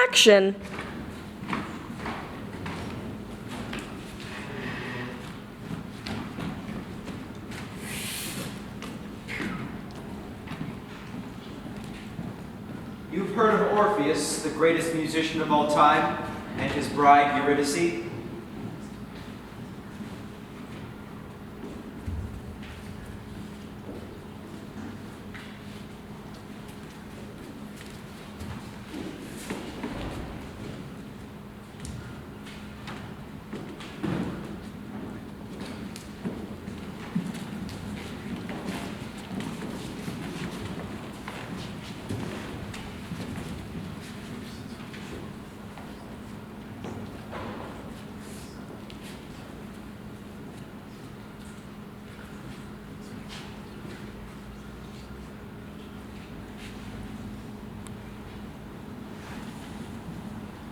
direction. You've heard of Orpheus, the greatest musician of all time, and his bride Eurydice?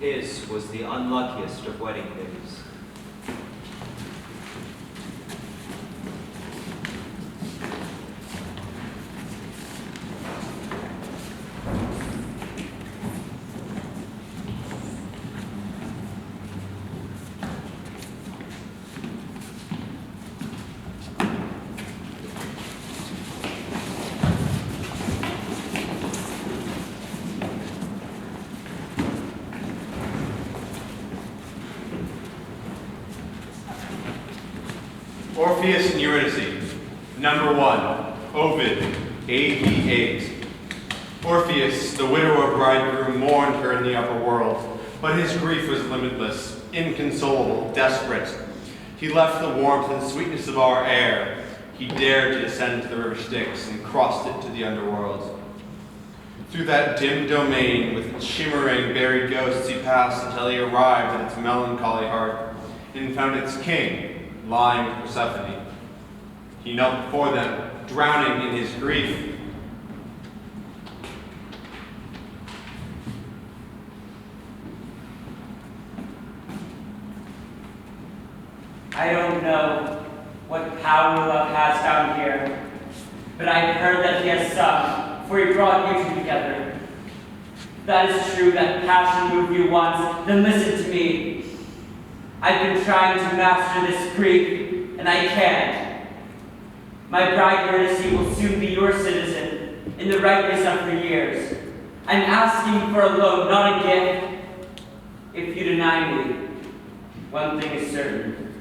His was the unluckiest of wedding days. Orpheus and Eurydice. Number 1, Ovid, AD 8. Orpheus, the widower bridegroom, mourned her in the upper world, but his grief was limitless, inconsolable, desperate. He left the warmth and sweetness of our air. He dared to descend to the river Styx and crossed it to the underworld. Through that dim domain with its shimmering, buried ghosts he passed until he arrived at its melancholy heart and found its king, lying with Persephone. He knelt before them, drowning in his grief. I don't know what power love has down here, but I've heard that he has some, for he brought you two together. If that is true, that passion moved you once, then listen to me. I've been trying to master this grief, and I can't. My bride Eurydice will soon be your citizen, in the rightness of her years. I'm asking for a loan, not a gift. If you deny me, one thing is certain.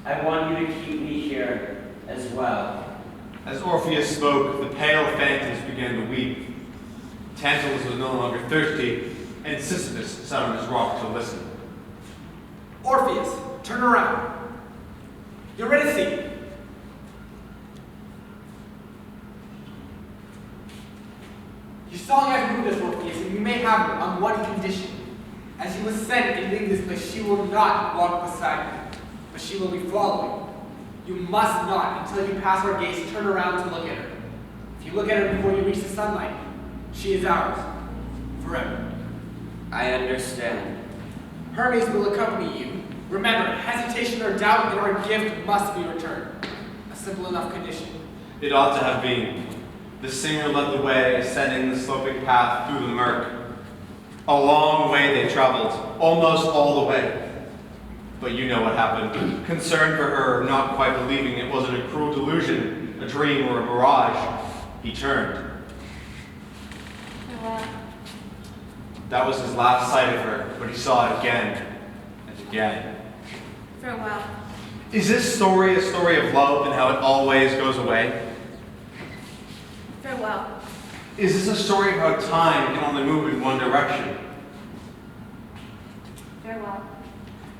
I want you to keep me here as well. As Orpheus spoke, the pale phantoms began to weep. Tantalus was no longer thirsty, and Sisyphus sat on his rock to listen. Orpheus, turn around. Eurydice. You saw I moved us, Orpheus, and you may have her on one condition. As you ascend and leave this place, she will not walk beside you, but she will be following. You must not, until you pass our gates, turn around to look at her. If you look at her before you reach the sunlight, she is ours, forever. I understand. Hermes will accompany you. Remember, hesitation or doubt in our gift must be returned. A simple enough condition. It ought to have been. The singer led the way, ascending the sloping path through the murk. A long way they traveled, almost all the way. But you know what happened. Concerned for her, not quite believing it wasn't a cruel delusion, a dream or a mirage, he turned. Farewell. That was his last sight of her, but he saw it again and again. Farewell. Is this story a story of love and how it always goes away? Farewell. Is this a story of how time can only move in one direction? Farewell.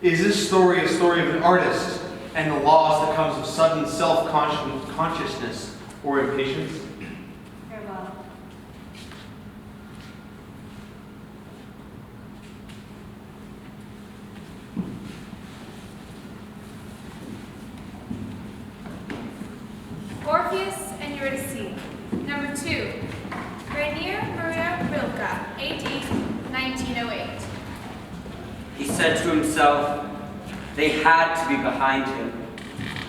Is this story a story of an artist and the loss that comes of sudden self-consciousness or impatience? Farewell. Orpheus and Eurydice. Number 2. Rainier Maria Rilke, AD 1908. He said to himself, they had to be behind him.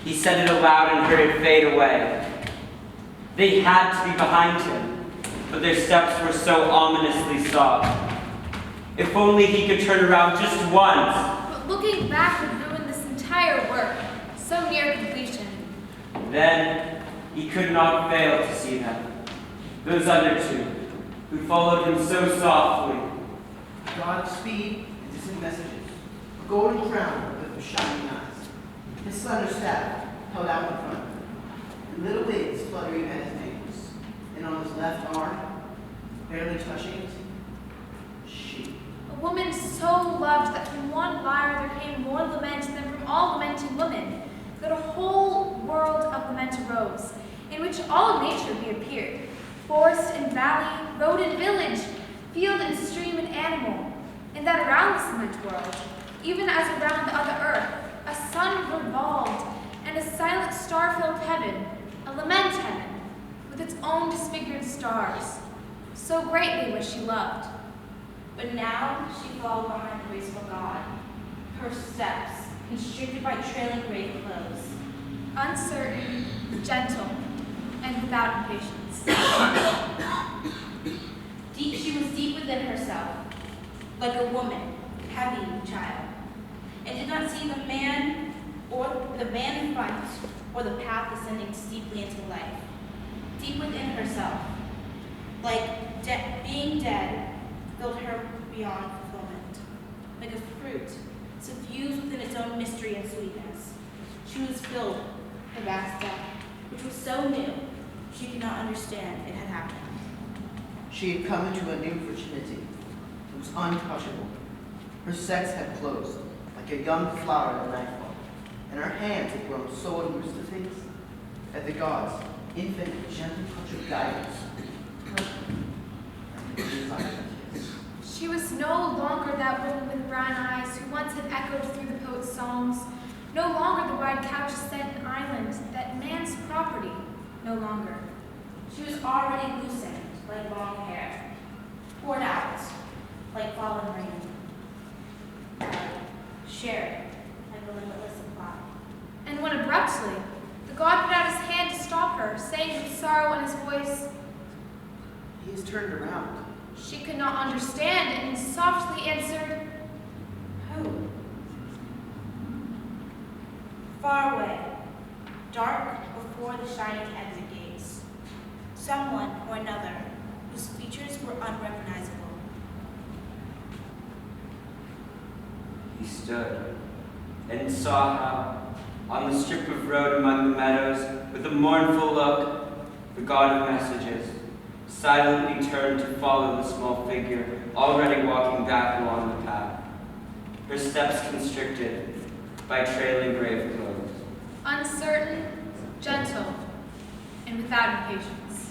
He said it aloud and heard it fade away. They had to be behind him, but their steps were so ominously soft. If only he could turn around just once. But looking back would ruin this entire work, so near completion. Then he could not fail to see them. Those other two, who followed him so softly. Godspeed and distant messages. A golden crown with shining eyes. His slender staff held out in front. And little wings fluttering at his ankles. And on his left arm, barely touching it, she. A woman so loved that from one lyre there came more lament than from all lamenting women, that a whole world of lament arose, in which all nature reappeared, forest and valley, road and village, field and stream and animal, and that around this lament world, even as around the other earth, a sun revolved, and a silent star-filled heaven, a lament heaven, with its own disfigured stars. So greatly was she loved. But now she followed behind the graceful god, her steps constricted by trailing grave clothes. Uncertain, gentle, and without impatience. She was deep within herself, like a woman, heavy child, and did not see the man in front, or the path ascending steeply into life. Deep within herself, like being dead, filled her beyond fulfillment. Like a fruit, suffused within its own mystery and sweetness, she was filled her vast depth, which was so new, she could not understand it had happened. She had come into a new virginity. It was untouchable. Her sex had closed, like a young flower at nightfall, and her hands had grown so unused to things that the gods, infinite, gentle touch of guidance, hurt her like a desire to kiss. She was no longer that woman with brown eyes who once had echoed through the poet's songs, no longer the wide couches set in islands, that man's property, no longer. She was already loosened like long hair, poured out like fallen rain, shared like a limitless supply. And when abruptly, the god put out his hand to stop her, saying with sorrow in his voice, He has turned around. she could not understand, and softly answered, Who? Far away, dark before the shining exit gates. Someone or another whose features were unrecognizable. He stood and saw how, on the strip of road among the meadows, with a mournful look, the god of messages silently turned to follow the small figure already walking back along the path, her steps constricted by trailing grave clothes. uncertain, gentle, and without impatience.